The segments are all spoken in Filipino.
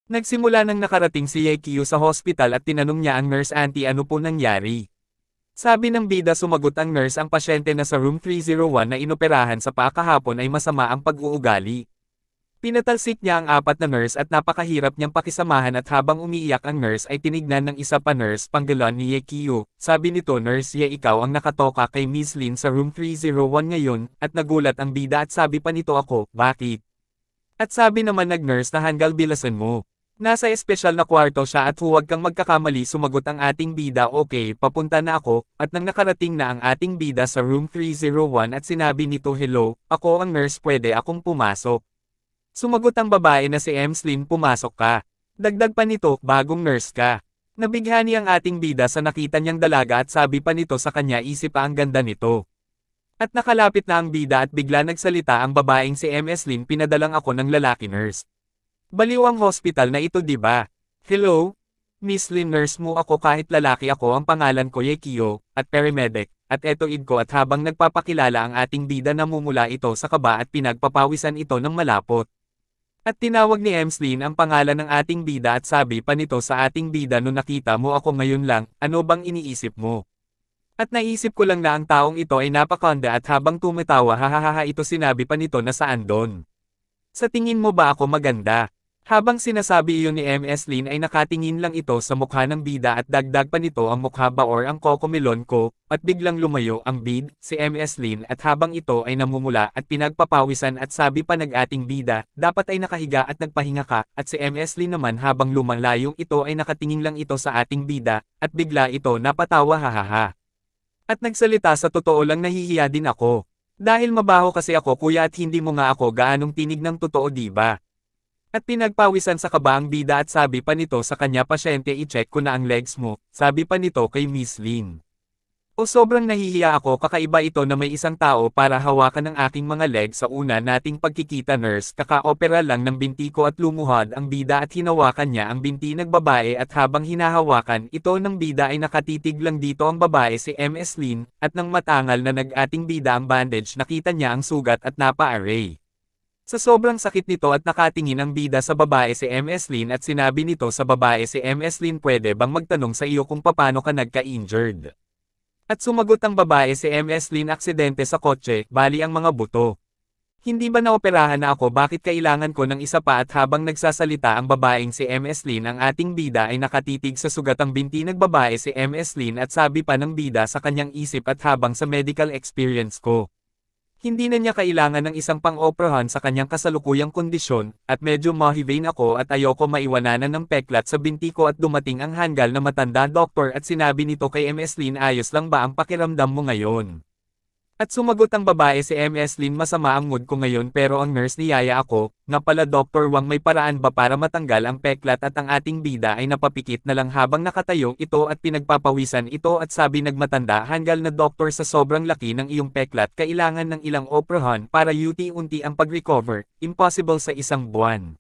Nagsimula nang nakarating si Yekio sa hospital at tinanong niya ang nurse auntie ano po nangyari. Sabi ng bida sumagot ang nurse ang pasyente na sa room 301 na inoperahan sa paa kahapon ay masama ang pag-uugali. Pinatalsik niya ang apat na nurse at napakahirap niyang pakisamahan at habang umiiyak ang nurse ay tinignan ng isa pa nurse panggalon ni Yekio. Sabi nito nurse Ye ikaw ang nakatoka kay Miss Lin sa room 301 ngayon at nagulat ang bida at sabi pa nito ako, bakit? At sabi naman nag-nurse na hanggal bilasan mo. Nasa espesyal na kwarto siya at huwag kang magkakamali sumagot ang ating bida okay papunta na ako, at nang nakarating na ang ating bida sa room 301 at sinabi nito hello, ako ang nurse pwede akong pumasok. Sumagot ang babae na si Emslyn pumasok ka. Dagdag pa nito, bagong nurse ka. Nabighani ang ating bida sa nakita niyang dalaga at sabi pa nito sa kanya isip pa ang ganda nito. At nakalapit na ang bida at bigla nagsalita ang babaeng si Emslyn pinadalang ako ng lalaki nurse. Baliw ang hospital na ito di ba? Hello? Miss Lin nurse mo ako kahit lalaki ako ang pangalan ko Yekio, at paramedic, at eto id ko at habang nagpapakilala ang ating bida namumula ito sa kaba at pinagpapawisan ito ng malapot. At tinawag ni Emslyn ang pangalan ng ating bida at sabi pa nito sa ating bida no nakita mo ako ngayon lang, ano bang iniisip mo? At naisip ko lang na ang taong ito ay napakanda at habang tumatawa hahaha ito sinabi pa nito na saan doon. Sa tingin mo ba ako maganda? Habang sinasabi iyon ni MS Lin ay nakatingin lang ito sa mukha ng bida at dagdag pa nito ang mukha ba or ang kokomilon ko, at biglang lumayo ang bid, si MS Lin at habang ito ay namumula at pinagpapawisan at sabi pa nag-ating bida, dapat ay nakahiga at nagpahinga ka, at si MS Lin naman habang lumalayong ito ay nakatingin lang ito sa ating bida, at bigla ito napatawa hahaha. At nagsalita sa totoo lang nahihiya din ako. Dahil mabaho kasi ako kuya at hindi mo nga ako gaanong tinig ng totoo diba? At pinagpawisan sa kaba ang bida at sabi pa nito sa kanya pasyente i-check ko na ang legs mo, sabi pa nito kay Miss Lin. O sobrang nahihiya ako kakaiba ito na may isang tao para hawakan ng aking mga legs sa una nating pagkikita nurse kaka-opera lang ng binti ko at lumuhod ang bida at hinawakan niya ang binti ng babae at habang hinahawakan ito ng bida ay nakatitig lang dito ang babae si MS Lin at nang matangal na nag-ating bida ang bandage nakita niya ang sugat at napa-array. Sa sobrang sakit nito at nakatingin ang bida sa babae si MS Lin at sinabi nito sa babae si MS Lin pwede bang magtanong sa iyo kung paano ka nagka-injured? At sumagot ang babae si MS Lin aksidente sa kotse, bali ang mga buto. Hindi ba naoperahan na ako bakit kailangan ko ng isa pa at habang nagsasalita ang babaeng si MS Lin ang ating bida ay nakatitig sa sugatang binti ng babae si MS Lin at sabi pa ng bida sa kanyang isip at habang sa medical experience ko. Hindi na niya kailangan ng isang pang-operahan sa kanyang kasalukuyang kondisyon, at medyo mahivane ako at ayoko maiwananan ng peklat sa binti ko at dumating ang hanggal na matanda doktor at sinabi nito kay MS Lin ayos lang ba ang pakiramdam mo ngayon? At sumagot ang babae si MS Lin masama ang mood ko ngayon pero ang nurse niyaya ako, nga pala Dr. Wang may paraan ba para matanggal ang peklat at ang ating bida ay napapikit na lang habang nakatayo ito at pinagpapawisan ito at sabi nagmatanda hanggal na doktor sa sobrang laki ng iyong peklat kailangan ng ilang operahan para unti-unti ang pag-recover, impossible sa isang buwan.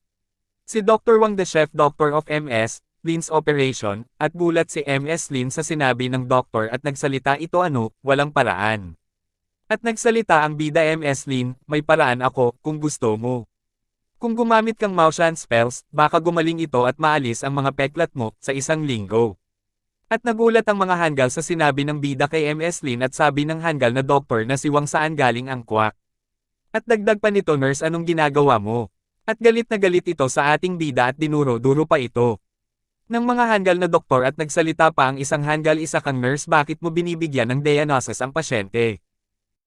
Si Dr. Wang the chef doctor of MS, Lin's operation, at gulat si MS Lin sa sinabi ng doktor at nagsalita ito walang paraan. At nagsalita ang bida MS Lin, may paraan ako, kung gusto mo. Kung gumamit kang motion spells, baka gumaling ito at maalis ang mga peklat mo, sa isang linggo. At nagulat ang mga hanggal sa sinabi ng bida kay MS Lin at sabi ng hanggal na doktor na si Wang saan galing ang kwak. At dagdag pa nito nurse anong ginagawa mo? At galit na galit ito sa ating bida at dinuro-duro pa ito. Ng mga hanggal na doktor at nagsalita pa ang isang hanggal isa kang nurse bakit mo binibigyan ng diagnosis ang pasyente?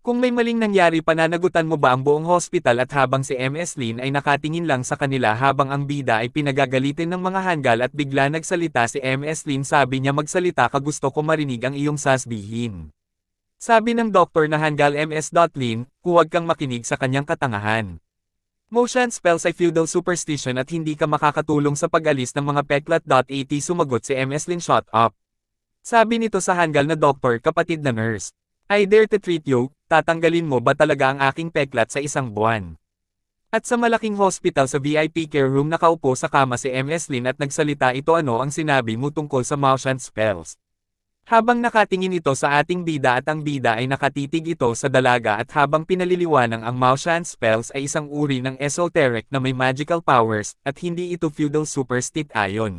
Kung may maling nangyari pananagutan mo ba ang buong hospital at habang si MS Lin ay nakatingin lang sa kanila habang ang bida ay pinagagalitin ng mga hanggal at bigla nagsalita si MS Lin sabi niya magsalita ka gusto ko marinig ang iyong sasabihin. Sabi ng doktor na hanggal MS. Lin, huwag kang makinig sa kanyang katangahan. Motion spells ay feudal superstition at hindi ka makakatulong sa pag-alis ng mga peklat. At sumagot si MS Lin shut up. Sabi nito sa hanggal na doktor kapatid na nurse. I dare to treat you, tatanggalin mo ba talaga ang aking peklat sa isang buwan? At sa malaking hospital sa VIP care room nakaupo sa kama si MS Lin at nagsalita ito ang sinabi mo tungkol sa motion spells. Habang nakatingin ito sa ating bida at ang bida ay nakatitig ito sa dalaga at habang pinaliliwanang ang Maoshan spells ay isang uri ng esoteric na may magical powers, at hindi ito feudal superstition ayon.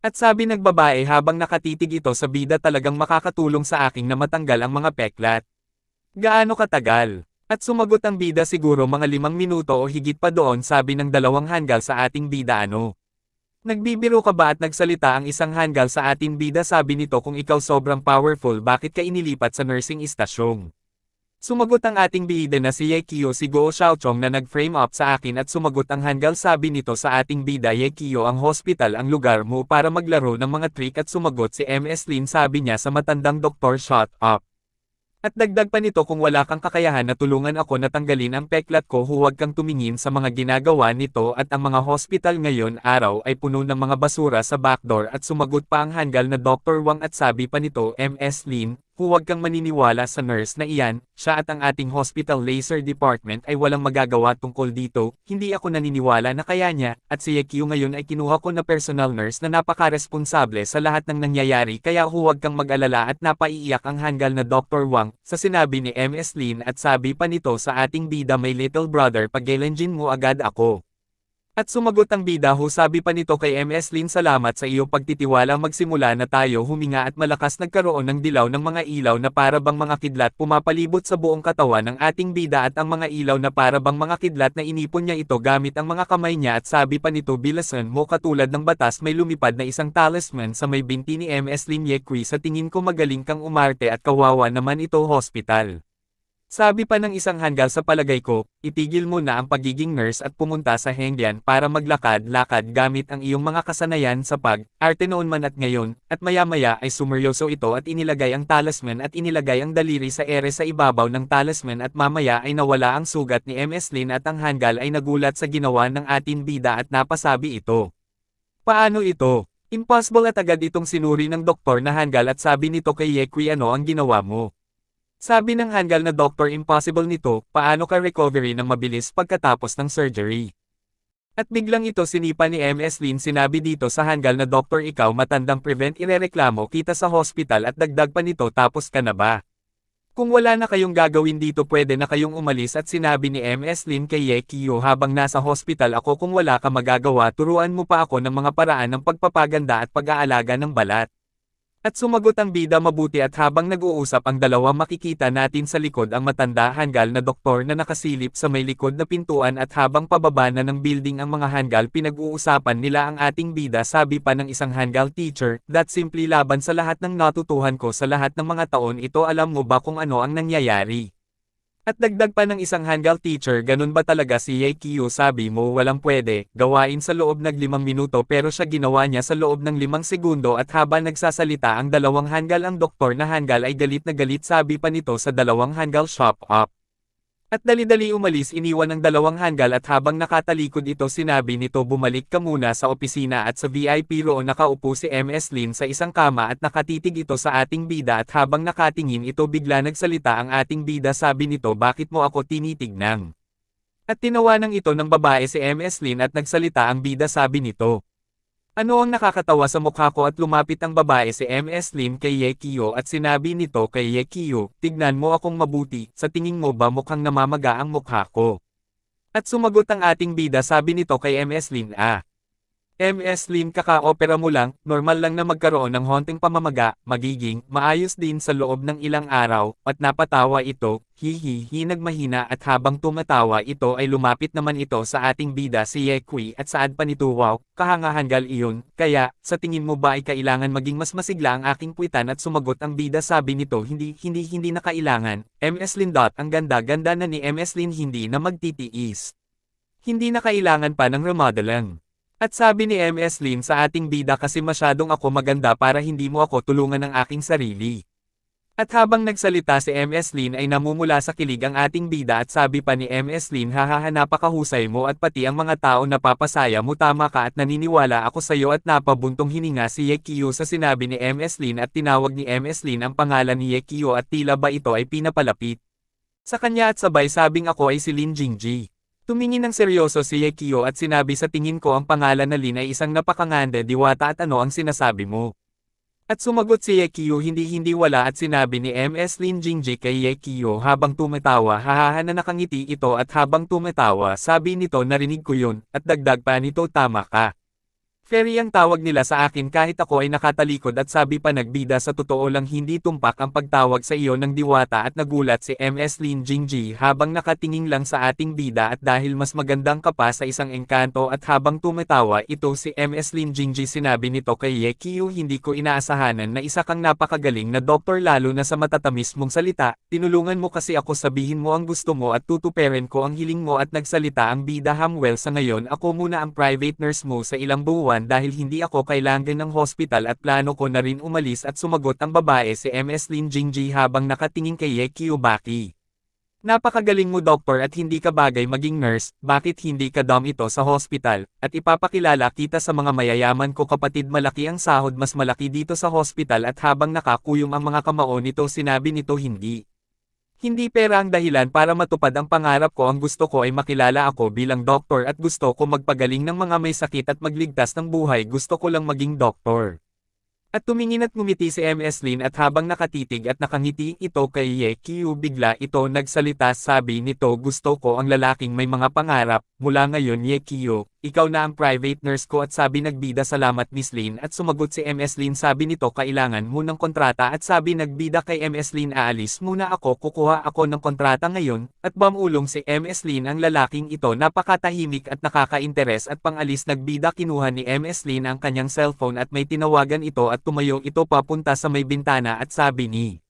At sabi nagbabae habang nakatitig ito sa bida talagang makakatulong sa aking na matanggal ang mga peklat. Gaano katagal? At sumagot ang bida siguro mga 5 minuto o higit pa doon sabi ng dalawang hanggal sa ating bida ano. Nagbibiro ka ba at nagsalita ang isang hanggal sa ating bida sabi nito kung ikaw sobrang powerful bakit ka inilipat sa nursing istasyong. Sumagot ang ating bida na si Yekio si Go Xiaochong na nag-frame up sa akin at sumagot ang hanggal sabi nito sa ating bida Yekio ang hospital ang lugar mo para maglaro ng mga trick at sumagot si MS Lin sabi niya sa matandang doktor shut up. At dagdag pa nito kung wala kang kakayahan na tulungan ako na tanggalin ang peklat ko huwag kang tumingin sa mga ginagawa nito at ang mga hospital ngayon araw ay puno ng mga basura sa backdoor at sumagot pa ang hanggal na Dr. Wang at sabi pa nito MS Lin, huwag kang maniniwala sa nurse na iyan, siya at ang ating hospital laser department ay walang magagawa tungkol dito, hindi ako naniniwala na kaya niya, at si Yekio ngayon ay kinuha ko na personal nurse na napaka-responsable sa lahat ng nangyayari kaya huwag kang mag-alala at napaiiyak ang hanggal na Dr. Wang, sa sinabi ni MS Lin at sabi pa nito sa ating bida may little brother pagkailanjin mo agad ako. At sumagot ang bida sabi pa nito kay MS Lin salamat sa iyong pagtitiwala magsimula na tayo huminga at malakas nagkaroon ng dilaw ng mga ilaw na para bang mga kidlat pumapalibot sa buong katawan ng ating bida at ang mga ilaw na para bang mga kidlat na inipon niya ito gamit ang mga kamay niya at sabi pa nito bilasan mo katulad ng batas may lumipad na isang talisman sa may binti ni MS Lin Yekwi sa tingin ko magaling kang umarte at kawawa naman ito hospital. Sabi pa ng isang hanggal sa palagay ko, itigil mo na ang pagiging nurse at pumunta sa Hengdian para maglakad-lakad gamit ang iyong mga kasanayan sa pag-arte noon man at ngayon, at maya-maya ay sumeryoso ito at inilagay ang talisman at inilagay ang daliri sa ere sa ibabaw ng talisman at mamaya ay nawala ang sugat ni MS Lin at ang hanggal ay nagulat sa ginawa ng ating bida at napasabi ito. Paano ito? Impossible at agad itong sinuri ng doktor na hanggal at sabi nito kay Yekwi ano ang ginawa mo? Sabi ng hanggal na doktor impossible nito, paano ka recovery ng mabilis pagkatapos ng surgery? At biglang ito sinipa ni MS Lin sinabi dito sa hanggal na doktor ikaw matandang prevent irereklamo kita sa hospital at dagdag pa nito tapos ka na ba? Kung wala na kayong gagawin dito pwede na kayong umalis at sinabi ni MS Lin kay Yekio habang nasa hospital ako kung wala ka magagawa turuan mo pa ako ng mga paraan ng pagpapaganda at pag-aalaga ng balat. At sumagot ang bida mabuti at habang nag-uusap ang dalawa makikita natin sa likod ang matanda hanggal na doktor na nakasilip sa may likod na pintuan at habang pababa na ng building ang mga hanggal pinag-uusapan nila ang ating bida sabi pa ng isang hanggal teacher, that simply laban sa lahat ng natutuhan ko sa lahat ng mga taon ito alam mo ba kung ano ang nangyayari? At dagdag pa ng isang hanggal teacher ganun ba talaga si Yekio sabi mo walang pwede, gawain sa loob ng 5 minuto pero siya ginawa niya sa loob ng 5 segundo at habang nagsasalita ang dalawang hanggal ang doktor na hanggal ay galit na galit sabi pa nito sa dalawang hanggal shop up. At dali-dali umalis iniwan ng dalawang hanggal at habang nakatalikod ito sinabi nito bumalik ka muna sa opisina at sa VIP roon nakaupo si MS Lin sa isang kama at nakatitig ito sa ating bida at habang nakatingin ito bigla nagsalita ang ating bida sabi nito bakit mo ako tinitignan? At tinawanan ito ng babae si MS Lin at nagsalita ang bida sabi nito. Ano ang nakakatawa sa mukha ko at lumapit ang babae si MS Lin kay Yekio at sinabi nito kay Yekio, tignan mo akong mabuti, sa tingin mo ba mukhang namamaga ang mukha ko? At sumagot ang ating bida sabi nito kay MS Lin MS Lin kaka-opera mo lang, normal lang na magkaroon ng honting pamamaga, magiging maayos din sa loob ng ilang araw, at napatawa ito, hihihi nagmahina at habang tumatawa ito ay lumapit naman ito sa ating bida si Yekwi at saad pa nito wow, kahangahanggal iyon, kaya, sa tingin mo ba ay kailangan maging mas masigla ang aking puwitan at sumagot ang bida sabi nito hindi na kailangan, MS Lin. Ang ganda-ganda na ni MS Lin hindi na magtitiis. Hindi na kailangan pa ng remodeling. At sabi ni MS Lin sa ating bida kasi masyadong ako maganda para hindi mo ako tulungan ng aking sarili. At habang nagsalita si MS Lin ay namumula sa kilig ang ating bida at sabi pa ni MS Lin hahaha napakahusay mo at pati ang mga tao napapasaya mo tama ka at naniniwala ako sa iyo at napabuntong hininga si Yekio sa sinabi ni MS Lin at tinawag ni MS Lin ang pangalan ni Yekio at tila ba ito ay pinapalapit sa kanya at sabay sabing ako ay si Lin Jingji. Tumingin ng seryoso si Yekio at sinabi sa tingin ko ang pangalan na Lin ay isang napakanganda diwata at ano ang sinasabi mo. At sumagot si Yekio hindi wala at sinabi ni MS Lin Jingji kay Yekio habang tumatawa hahaha na nakangiti ito at habang tumatawa sabi nito narinig ko yun, at dagdag pa nito tama ka. Fairy ang tawag nila sa akin kahit ako ay nakatalikod at sabi pa nagbida sa totoo lang hindi tumpak ang pagtawag sa iyo ng diwata at nagulat si MS Lin Jingji habang nakatingin lang sa ating bida at dahil mas magandang ka pa sa isang engkanto at habang tumatawa ito si MS Lin Jingji sinabi nito kay Yekio hindi ko inaasahanan na isa kang napakagaling na doktor lalo na sa matatamis mong salita, tinulungan mo kasi ako sabihin mo ang gusto mo at tutuperin ko ang hiling mo at nagsalita ang bida Hamwell sa ngayon ako muna ang private nurse mo sa ilang buwan dahil hindi ako kailangan ng hospital at plano ko na rin umalis at sumagot ang babae si MS Lin Jingji habang nakatingin kay Yekio Baki. Napakagaling mo doktor at hindi ka bagay maging nurse, bakit hindi ka dom ito sa hospital, at ipapakilala kita sa mga mayayaman ko kapatid malaki ang sahod mas malaki dito sa hospital at habang nakakuyom ang mga kamao nito sinabi nito hindi. Hindi pera ang dahilan para matupad ang pangarap ko ang gusto ko ay makilala ako bilang doktor at gusto ko magpagaling ng mga may sakit at magligtas ng buhay gusto ko lang maging doktor. At tumingin at ngumiti si MS Lin at habang nakatitig at nakangiti ito kay Yekio bigla ito nagsalita sabi nito gusto ko ang lalaking may mga pangarap, mula ngayon Yekio, ikaw na ang private nurse ko at sabi nagbida salamat Miss Lin at sumagot si MS Lin sabi nito kailangan mo ng kontrata at sabi nagbida kay MS Lin aalis muna ako kukuha ako ng kontrata ngayon, at bamulong si MS Lin ang lalaking ito napakatahimik at nakaka-interes at pangalis nagbida kinuha ni MS Lin ang kanyang cellphone at may tinawagan ito at tumayo ito papunta sa may bintana at sabi ni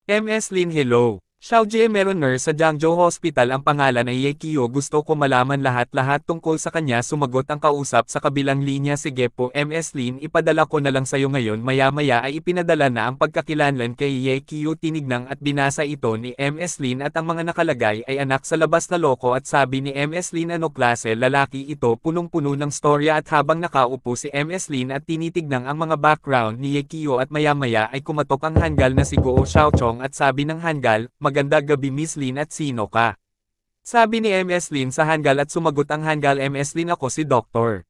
MS Lin hello. Xiaojie meron nurse sa Jiangzhou Hospital ang pangalan ay Yekio gusto ko malaman lahat tungkol sa kanya sumagot ang kausap sa kabilang linya sige po MS Lin ipadala ko na lang sayo ngayon maya-maya ay ipinadala na ang pagkakilanlan kay Yekio tinignang at binasa ito ni MS Lin at ang mga nakalagay ay anak sa labas na loko at sabi ni MS Lin ano klase lalaki ito punong-puno ng storya at habang nakaupo si MS Lin at tinitignang ang mga background ni Yekio at maya-maya ay kumatok ang hanggal na si Guo Xiaochong at sabi ng hanggal, maganda gabi Miss Lin at sino ka? Sabi ni MS Lin sa hanggal at sumagot ang hanggal MS Lin ako si Dr.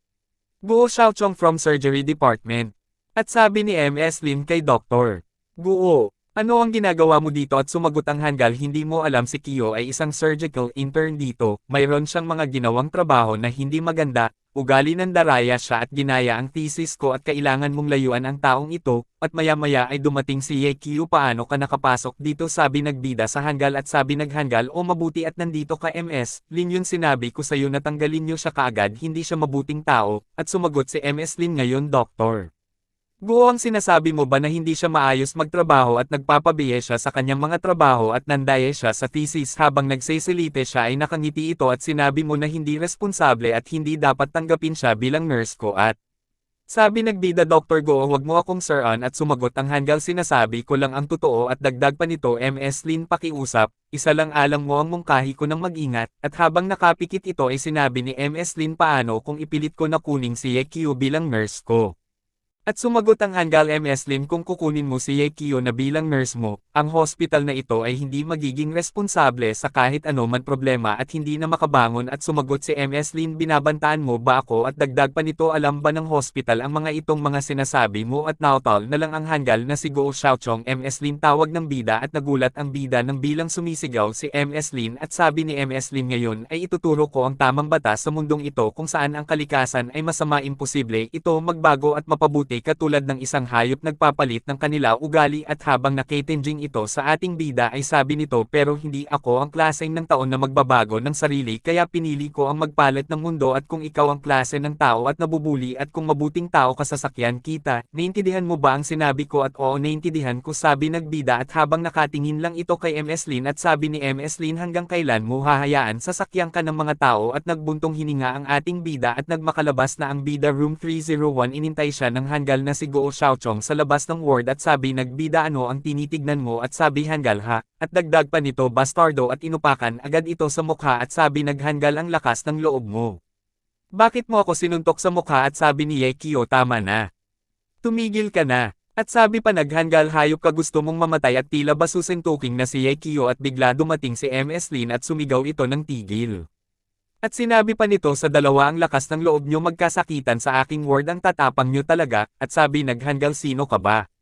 Guo Xiaochong from Surgery Department. At sabi ni MS Lin kay Dr. Guo, ano ang ginagawa mo dito at sumagot ang hanggal hindi mo alam si Kyo ay isang surgical intern dito, mayroon siyang mga ginawang trabaho na hindi maganda, ugali ng daraya siya at ginaya ang thesis ko at kailangan mong layuan ang taong ito, at maya-maya ay dumating si Yekio paano ka nakapasok dito sabi nagbida sa hanggal at sabi naghanggal o mabuti at nandito ka MS, Lin yun sinabi ko sa'yo na tanggalin niyo siya kaagad hindi siya mabuting tao, at sumagot si MS Lin ngayon Dr. Guo ang sinasabi mo ba na hindi siya maayos magtrabaho at nagpapabiye siya sa kanyang mga trabaho at nandaye siya sa thesis habang nagseselite siya ay nakangiti ito at sinabi mo na hindi responsable at hindi dapat tanggapin siya bilang nurse ko at sabi nagbida Dr. Guo wag mo akong sir-an at sumagot ang hanggal sinasabi ko lang ang totoo at dagdag pa nito MS Lin pakiusap, isa lang alang mo ang mungkahi ko ng mag-ingat at habang nakapikit ito ay sinabi ni MS Lin paano kung ipilit ko na kuning si Yekio bilang nurse ko. At sumagot ang hanggal MS Lin kung kukunin mo si Yekio na bilang nurse mo, ang hospital na ito ay hindi magiging responsable sa kahit ano man problema at hindi na makabangon at sumagot si MS Lin binabantaan mo ba ako at dagdag pa nito alam ba ng hospital ang mga itong mga sinasabi mo at nautol na lang ang hanggal na si Guo Xiaochong MS Lin tawag ng bida at nagulat ang bida ng bilang sumisigaw si MS Lin at sabi ni MS Lin ngayon ay ituturo ko ang tamang batas sa mundong ito kung saan ang kalikasan ay masama imposible ito magbago at mapabuti katulad ng isang hayop nagpapalit ng kanila ugali at habang nakitenging ito sa ating bida ay sabi nito pero hindi ako ang klase ng taon na magbabago ng sarili kaya pinili ko ang magpalit ng mundo at kung ikaw ang klase ng tao at nabubuli at kung mabuting tao ka sasakyan kita, naintindihan mo ba ang sinabi ko at oo naintindihan ko sabi nagbida at habang nakatingin lang ito kay MS Lin at sabi ni MS Lin hanggang kailan mo hahayaan sasakyan ka ng mga tao at nagbuntong hininga ang ating bida at nagmakalabas na ang bida room 301 inintay siya ng hanggal na si Guo Xiaochong sa labas ng ward at sabi nagbida ano ang tinitignan mo at sabi hanggal ha, at dagdag pa nito bastardo at inupakan agad ito sa mukha at sabi naghanggal ang lakas ng loob mo. Bakit mo ako sinuntok sa mukha at sabi ni Yekio tama na. Tumigil ka na. At sabi pa naghanggal hayop ka gusto mong mamatay at tila basusentuking na si Yekio at bigla dumating si MS Lin at sumigaw ito ng tigil. At sinabi pa nito sa dalawa ang lakas ng loob nyo magkasakitan sa aking ward ang tatapang nyo talaga, at sabi naghanggal sino ka ba?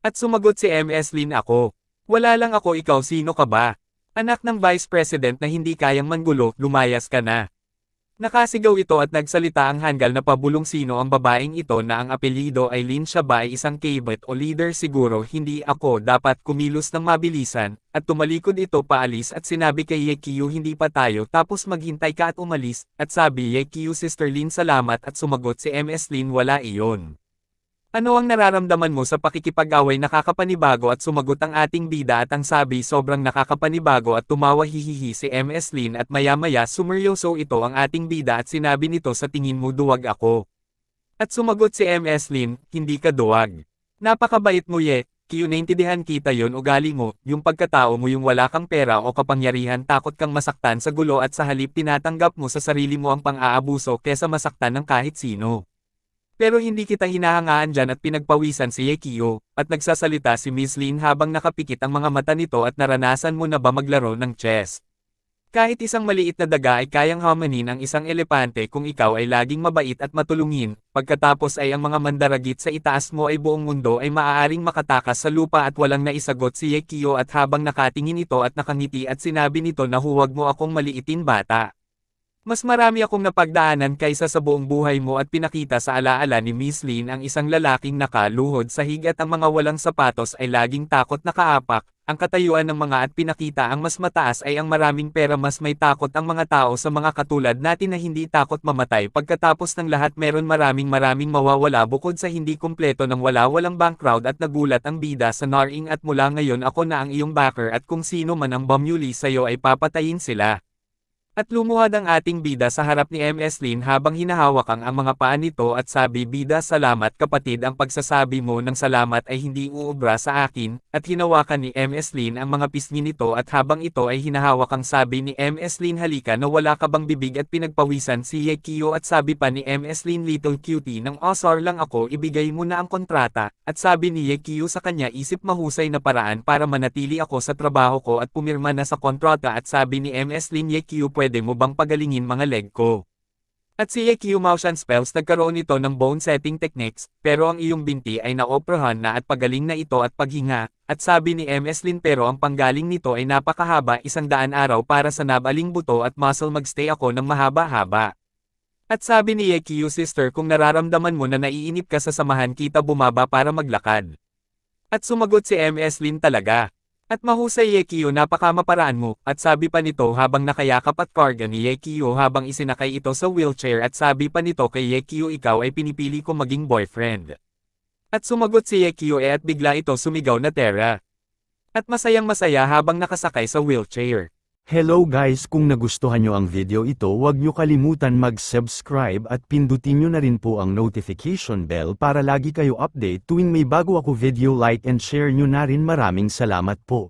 At sumagot si MS Lin ako. Wala lang ako, ikaw sino ka ba? Anak ng Vice President na hindi kayang manggulo, lumayas ka na. Nakasigaw ito at nagsalita ang Hangul na pabulong sino ang babaeng ito na ang apelyido ay Lin, siya ba ay isang kabit o leader siguro hindi ako dapat kumilos ng mabilisan, at tumalikod ito paalis at sinabi kay Yekiyu hindi pa tayo tapos maghintay ka at umalis, at sabi Yekiyu Sister Lin salamat at sumagot si MS Lin wala iyon. Ano ang nararamdaman mo sa pakikipag-away nakakapanibago at sumagot ang ating bida at ang sabi sobrang nakakapanibago at tumawa hihihi si MS Lin at maya-maya sumeryoso ito ang ating bida at sinabi nito sa tingin mo duwag ako. At sumagot si MS Lin, hindi ka duwag. Napakabait mo Kiyu naintindihan kita yon ugali mo, yung pagkatao mo yung wala kang pera o kapangyarihan takot kang masaktan sa gulo at sa halip tinatanggap mo sa sarili mo ang pang-aabuso kesa masaktan ng kahit sino. Pero hindi kita hinahangaan dyan at pinagpawisan si Yekiyu, at nagsasalita si Miss Lin habang nakapikit ang mga mata nito at naranasan mo na ba maglaro ng chess? Kahit isang maliit na daga ay kayang hamanin ang isang elepante kung ikaw ay laging mabait at matulungin, pagkatapos ay ang mga mandaragit sa itaas mo ay buong mundo ay maaaring makatakas sa lupa at walang naisagot si Yekiyu at habang nakatingin ito at nakangiti at sinabi nito na huwag mo akong maliitin bata. Mas marami akong napagdaanan kaysa sa buong buhay mo at pinakita sa alaala ni Miss Lin ang isang lalaking nakaluhod sa hig at ang mga walang sapatos ay laging takot nakaapak, ang katayuan ng mga at pinakita ang mas mataas ay ang maraming pera mas may takot ang mga tao sa mga katulad natin na hindi takot mamatay pagkatapos ng lahat meron maraming mawawala bukod sa hindi kumpleto ng walang background at nagulat ang bida sa naring at mula ngayon ako na ang iyong backer at kung sino man ang bumuli sa'yo ay papatayin sila. At lumuhad ang ating bida sa harap ni MS Lin habang hinahawak ang mga paa nito at sabi bida salamat kapatid ang pagsasabi mo ng salamat ay hindi uubra sa akin, at hinawakan ni MS Lin ang mga pisngi nito at habang ito ay hinahawak ang sabi ni MS Lin halika na wala ka bang bibig at pinagpawisan si Yekiyu at sabi pa ni MS Lin little cutie ng osar lang ako ibigay mo na ang kontrata, at sabi ni Yekiyu sa kanya isip mahusay na paraan para manatili ako sa trabaho ko at pumirma na sa kontrata at sabi ni MS Lin Yekiyu pwede mo bang pagalingin mga leg ko? At si Yekiyu motion spells nagkaroon ito ng bone setting techniques, pero ang iyong binti ay naoprahan na at pagaling na ito at paghinga, at sabi ni MS Lin pero ang panggaling nito ay napakahaba 100 araw para sa nabaling buto at muscle magstay ako ng mahaba-haba. At sabi ni Yekiyu sister kung nararamdaman mo na naiinip ka sa samahan kita bumaba para maglakad. At sumagot si MS Lin talaga. At mahusay Yekiyu napakamaparaan mo, at sabi pa nito habang nakayakap at karga ni Yekiyu habang isinakay ito sa wheelchair at sabi pa nito kay Yekiyu ikaw ay pinipili ko maging boyfriend. At sumagot si Yekiyu at bigla ito sumigaw na Tera. At masayang masaya habang nakasakay sa wheelchair. Hello guys, kung nagustuhan nyo ang video ito huwag nyo kalimutan mag-subscribe at pindutin nyo na rin po ang notification bell para lagi kayo update tuwing may bago ako video like and share nyo na rin maraming salamat po.